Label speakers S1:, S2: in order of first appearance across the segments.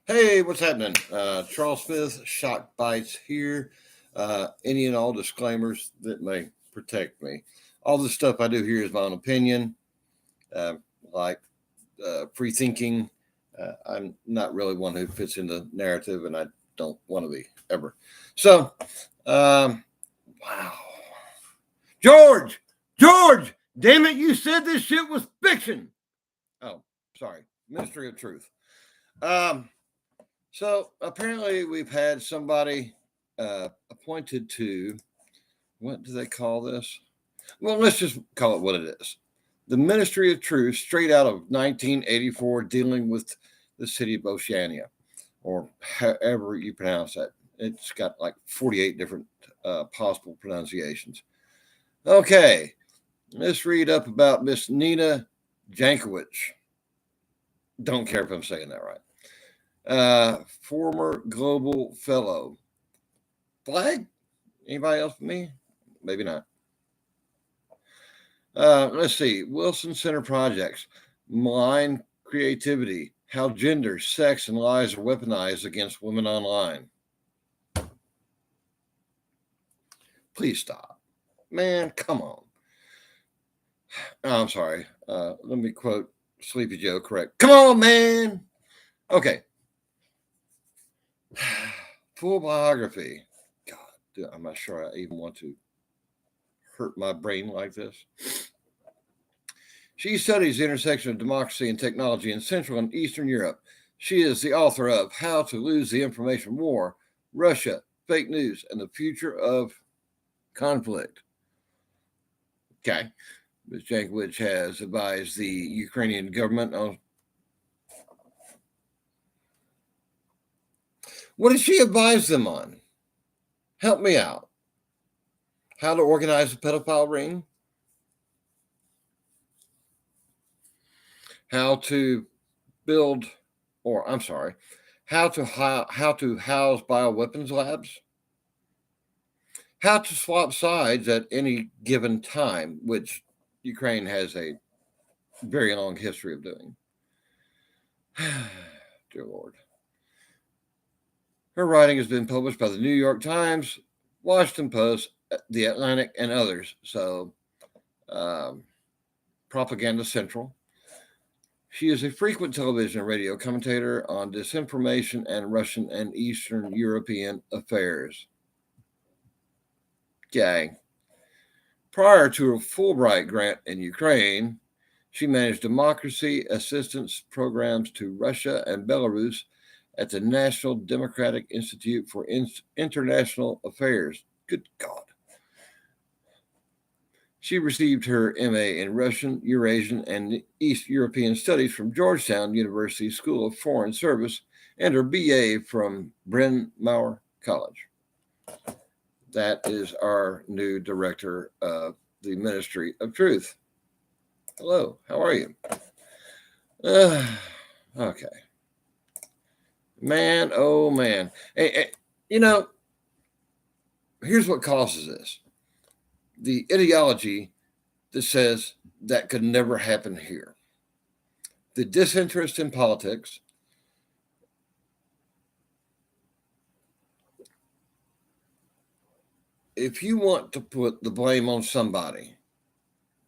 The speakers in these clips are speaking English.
S1: Hey, what's happening? Charles Smith, Shockbytes here. Any and all disclaimers that may protect me. All the stuff I do here is my own opinion, uh, like free thinking. I'm not really one who fits in the narrative, and I don't want to be ever. So, wow. George! George! Damn it, you said this shit was fiction! Oh, sorry. Ministry of Truth. So apparently we've had somebody appointed to, what do they call this? Well, let's just call it what it is. The Ministry of Truth, straight out of 1984, dealing with the city of Oceania, or however you pronounce that. It's got like 48 different possible pronunciations. Okay, let's read up about Miss Nina Jankowicz. Don't care if I'm saying that right. Former global fellow. Flag? Anybody else but me? Maybe not. Let's see. Wilson Center Projects. Malign creativity. How gender, sex, and lies are weaponized against women online. Please stop. Man, come on. Oh, I'm sorry. Let me quote Sleepy Joe correct. Come on, man. Okay. Full biography. God, I'm not sure I even want to hurt my brain like this. She studies the intersection of democracy and technology in Central and Eastern Europe. She is the author of How to Lose the Information War, Russia, Fake News, and the Future of Conflict. Okay. Ms. Jankowicz has advised the Ukrainian government on. What did she advise them on? Help me out. How to organize a pedophile ring? How to build, or I'm sorry, how to house bioweapons labs? How to swap sides at any given time, which Ukraine has a very long history of doing. Dear Lord. Her writing has been published by the New York Times, Washington Post, The Atlantic, and others. So, Propaganda Central. She is a frequent television and radio commentator on disinformation and Russian and Eastern European affairs. Okay. Prior to a Fulbright grant in Ukraine, she managed democracy assistance programs to Russia and Belarus at the National Democratic Institute for International Affairs. Good God. She received her MA in Russian, Eurasian, and East European Studies from Georgetown University School of Foreign Service and her BA from Bryn Mawr College. That is our new director of the Ministry of Truth. Hello, how are you? Okay. Man, oh man. Hey, here's what causes this. The ideology that says that could never happen here. The disinterest in politics. If you want to put the blame on somebody,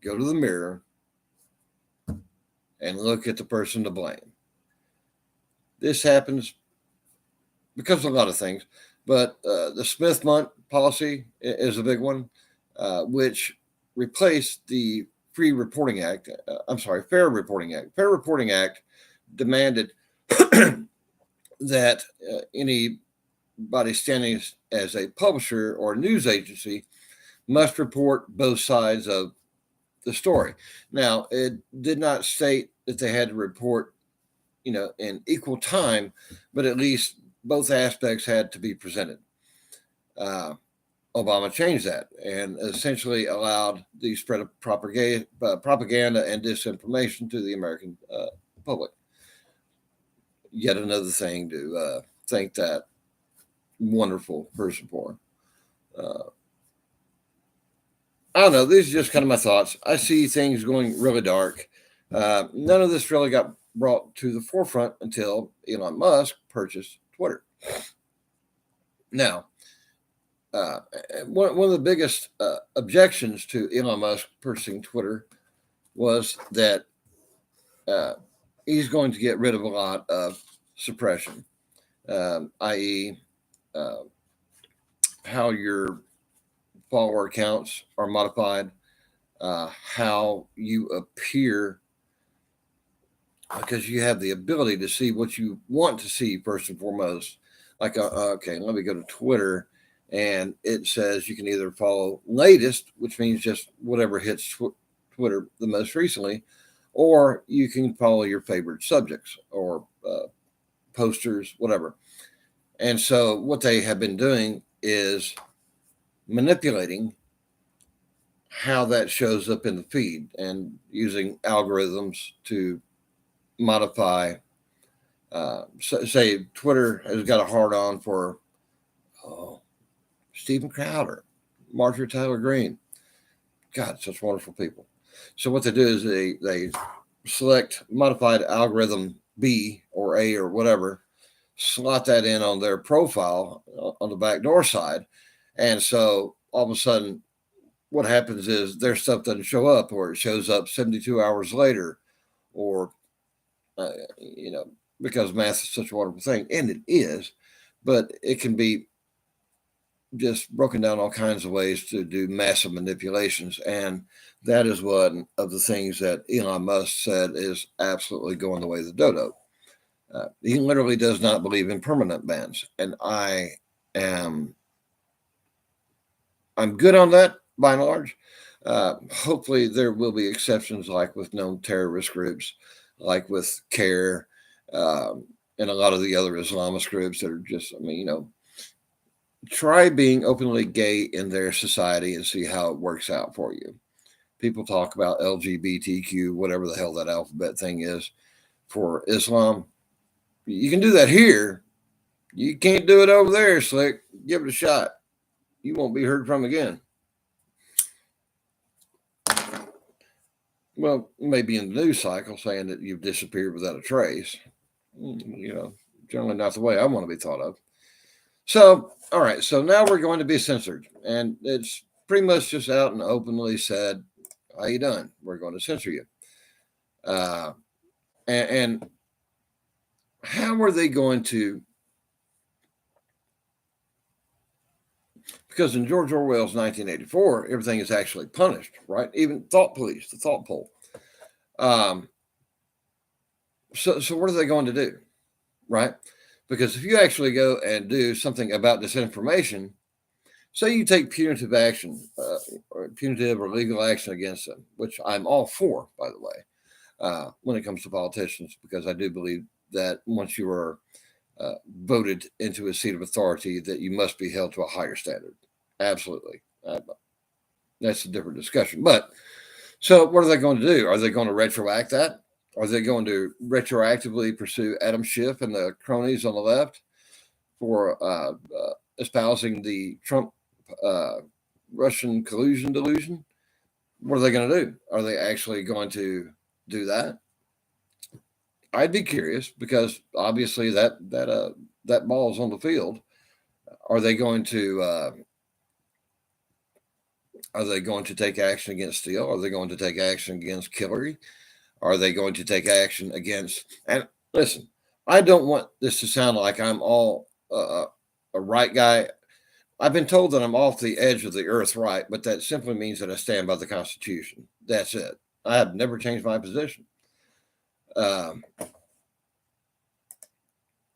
S1: go to the mirror and look at the person to blame. This happens because of a lot of things, but the Smith-Mundt policy is a big one, which replaced the Fair Reporting Act. Fair Reporting Act demanded that anybody standing as a publisher or news agency must report both sides of the story. Now, it did not state that they had to report, in equal time, but at least both aspects had to be presented. Obama changed that and essentially allowed the spread of propaganda and disinformation to the American public. Yet another thing to thank that wonderful person for. I don't know. These are just kind of my thoughts. I see things going really dark. None of this really got brought to the forefront until Elon Musk purchased Twitter. Now, one of the biggest objections to Elon Musk purchasing Twitter was that he's going to get rid of a lot of suppression, i.e., how your follower accounts are modified, how you appear, because you have the ability to see what you want to see first and foremost. Like, okay, let me go to Twitter, and it says you can either follow latest, which means just whatever hits Twitter the most recently, or you can follow your favorite subjects or posters, whatever. And so what they have been doing is manipulating how that shows up in the feed and using algorithms to modify. Say Twitter has got a hard on for Stephen Crowder, Marjorie Taylor Greene. God, such wonderful people. So what they do is they select modified algorithm B or A or whatever, slot that in on their profile on the backdoor side. And so all of a sudden, what happens is their stuff doesn't show up, or it shows up 72 hours later, or, because math is such a wonderful thing, and it is, but it can be just broken down all kinds of ways to do massive manipulations. And that is one of the things that Elon Musk said is absolutely going the way of the dodo. He literally does not believe in permanent bans. And I'm good on that by and large. Hopefully there will be exceptions, like with known terrorist groups, like with CARE, and a lot of the other Islamist groups that are just, try being openly gay in their society and see how it works out for you. People talk about LGBTQ, whatever the hell that alphabet thing is for Islam. You can do that here. You can't do it over there, Slick. Give it a shot. You won't be heard from again. Well, maybe in the news cycle saying that you've disappeared without a trace. Generally not the way I want to be thought of. So, all right. So now we're going to be censored. And it's pretty much just out and openly said, how you done? We're going to censor you. And how are they going to? Because in George Orwell's 1984, everything is actually punished, right? Even thought police, the thought poll. So what are they going to do, right? Because if you actually go and do something about disinformation, say you take punitive action, or punitive or legal action against them, which I'm all for, by the way, when it comes to politicians, because I do believe that once you are voted into a seat of authority, that you must be held to a higher standard. Absolutely. That's a different discussion. But so what are they going to do? Are they going to retroact that? Are they going to retroactively pursue Adam Schiff and the cronies on the left for espousing the Trump Russian collusion delusion? What are they going to do? Are they actually going to do that? I'd be curious, because obviously that ball is on the field. Are they going to take action against Steele? Are they going to take action against Hillary? Are they going to take action against? And listen, I don't want this to sound like I'm all a right guy. I've been told that I'm off the edge of the earth right, but that simply means that I stand by the Constitution. That's it. I have never changed my position. I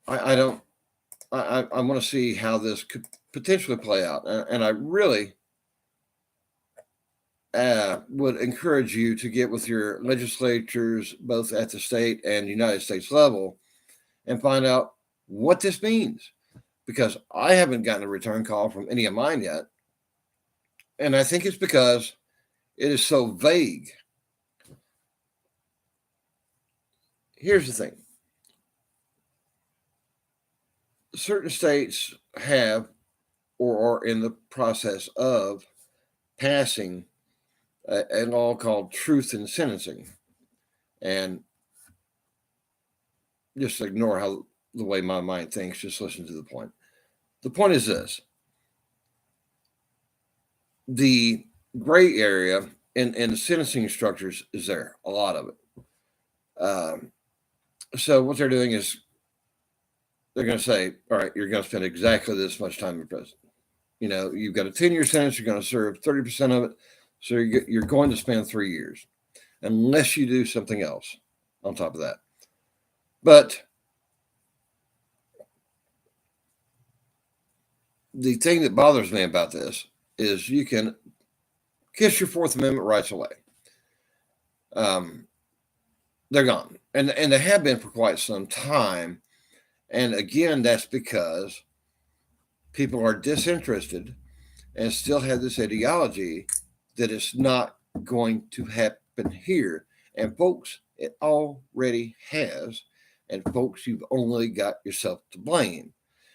S1: don't. I want to see how this could potentially play out, and I really would encourage you to get with your legislatures, both at the state and United States level, and find out what this means, because I haven't gotten a return call from any of mine yet. And I think it's because it is so vague. Here's the thing. Certain states have or are in the process of passing a law called truth in sentencing. And just ignore the way my mind thinks. Just listen to the point. The point is this: the gray area in the sentencing structures is there, a lot of it. So what they're doing is they're going to say, all right, you're going to spend exactly this much time in prison. You've got a 10-year sentence. You're going to serve 30% of it. So you're going to spend 3 years unless you do something else on top of that. But the thing that bothers me about this is you can kiss your Fourth Amendment rights away. They're gone. And they have been for quite some time. And again, that's because people are disinterested and still have this ideology that it's not going to happen here. And folks, it already has. And folks, you've only got yourself to blame.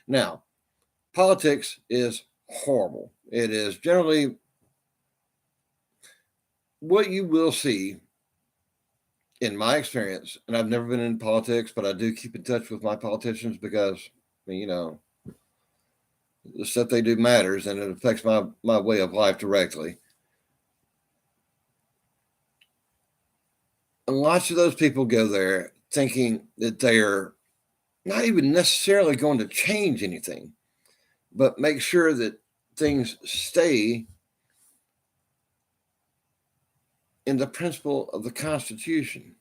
S1: Now, politics is horrible. It is generally what you will see, in my experience, and I've never been in politics, but I do keep in touch with my politicians because, the stuff they do matters and it affects my way of life directly. And lots of those people go there thinking that they're not even necessarily going to change anything, but make sure that things stay in the principle of the Constitution.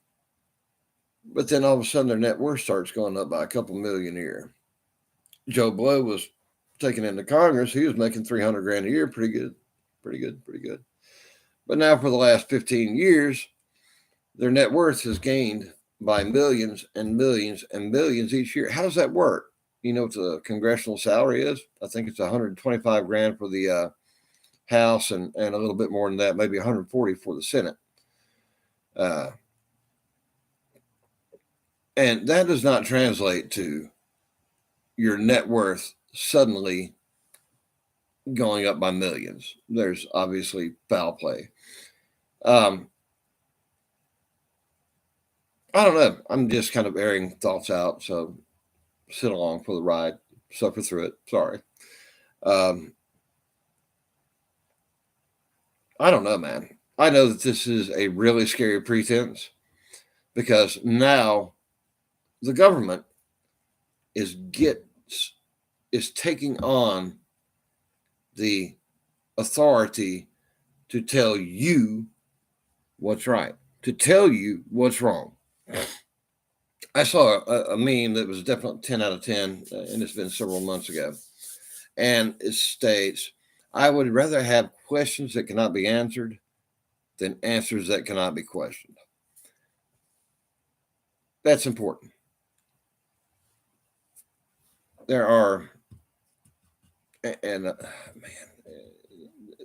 S1: But then all of a sudden their net worth starts going up by a couple million a year. Joe Blow was taken into Congress. He was making $300,000 a year. Pretty good. But now for the last 15 years, their net worth has gained by millions and millions and millions each year. How does that work? You know what the congressional salary is? I think it's $125,000 for the House and a little bit more than that, maybe $140,000 for the Senate. And that does not translate to your net worth suddenly going up by millions. There's obviously foul play. I don't know. I'm just kind of airing thoughts out. So sit along for the ride, suffer through it. Sorry. I don't know, man. I know that this is a really scary pretense because now the government is taking on the authority to tell you what's right, to tell you what's wrong. I saw a meme that was definitely 10 out of 10, and it's been several months ago. And it states, I would rather have questions that cannot be answered than answers that cannot be questioned. That's important. There are, and man,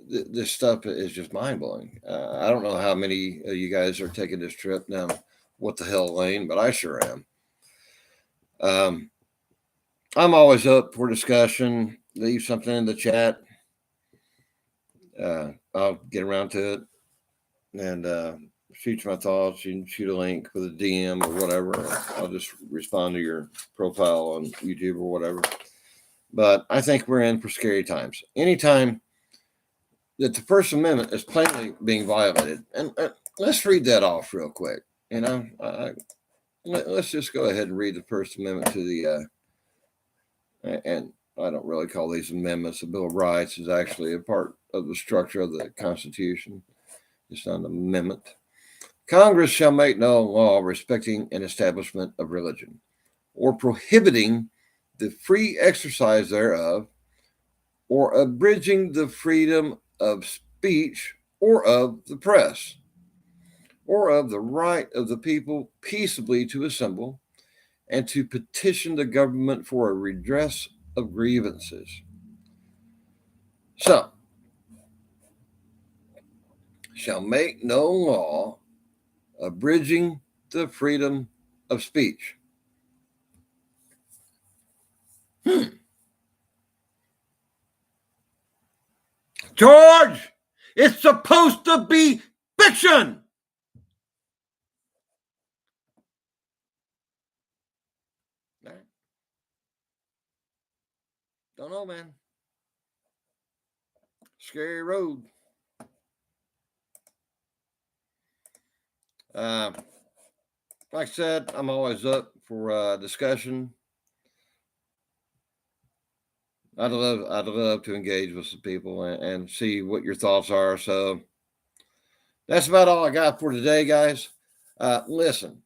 S1: this stuff is just mind-blowing. I don't know how many of you guys are taking this trip down what the hell lane, but I sure am. I'm always up for discussion. Leave something in the chat. I'll get around to it and shoot you my thoughts. You can shoot a link with a DM or whatever. I'll just respond to your profile on YouTube or whatever. But I think we're in for scary times. Anytime that the First Amendment is plainly being violated, and let's read that off real quick. Let's just go ahead and read the First Amendment to the, and I don't really call these amendments. The Bill of Rights is actually a part of the structure of the Constitution. It's not an amendment. Congress shall make no law respecting an establishment of religion or prohibiting the free exercise thereof or abridging the freedom of speech or of the press or of the right of the people peaceably to assemble and to petition the government for a redress of grievances. So, shall make no law abridging the freedom of speech. George, it's supposed to be fiction. Don't know, man. Scary road. Like I said, I'm always up for discussion. I'd love to engage with some people and see what your thoughts are. So that's about all I got for today, guys. Listen,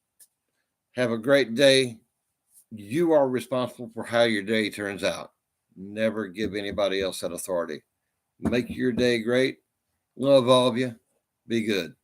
S1: have a great day. You are responsible for how your day turns out. Never give anybody else that authority. Make your day great. Love all of you. Be good.